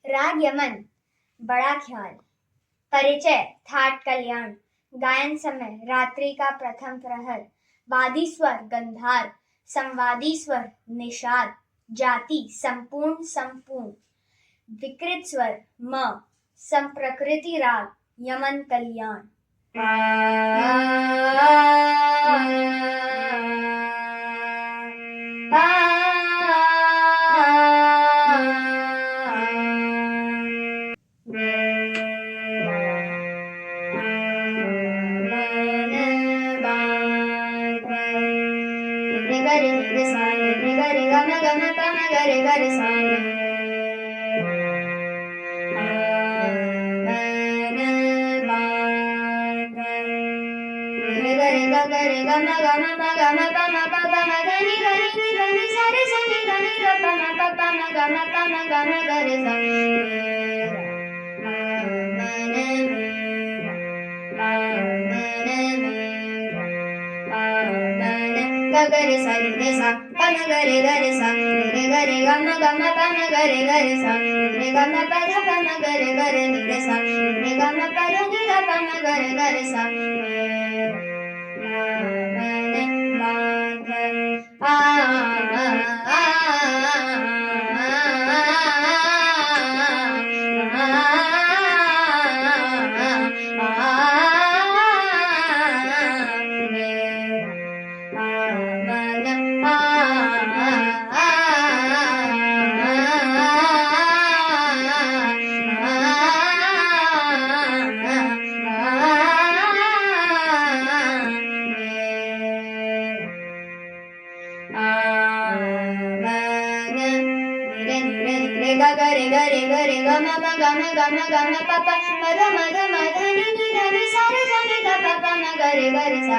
राग यमन, बड़ा ख्याल। परिचय, थाट कल्याण। गायन समय, रात्रि का प्रथम प्रहर। वादी स्वर, गंधार। संवादी स्वर, निषाद। जाति, संपूर्ण संपूर्ण। विकृत स्वर, म। संप्रकृति राग, यमन कल्याण। गरे रे सा रे गरे ग म ग म प म गरे गरे सा रे गरे ग गरे ग म ग म प ग म प म प प म ग नि सा रे सा नि ध नि ग प म प प म ग म प म ग म गरे सा गरे सा रे सा प म गरे गरे सा रे गरे ग म प म गरे गरे सा रे ग म प ध प म गरे गरे नि रे सा रे ग म प ध नि ध प म गरे गरे सा गरे गरे गरे ग म ग म ग म ग म प प म ध म ध म ध नि नि ध नि सा रे सा नि ध प प म गरे गरे सा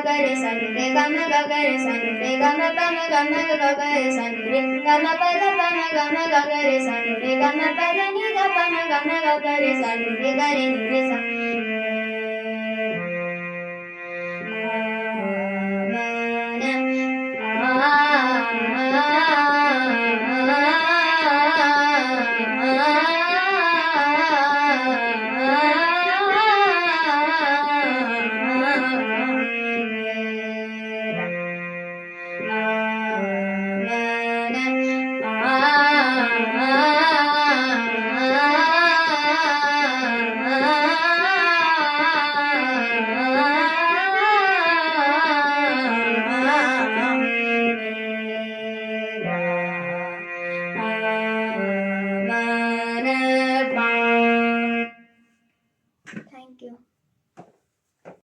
गरे सा रे ग म ग गरे सा रे ग म प म ग म ग गरे सा रे ग म प ध प म ग म ग गरे सा रे ग म प ध नि ध प म ग म ग गरे सा रे गरे नि रे सा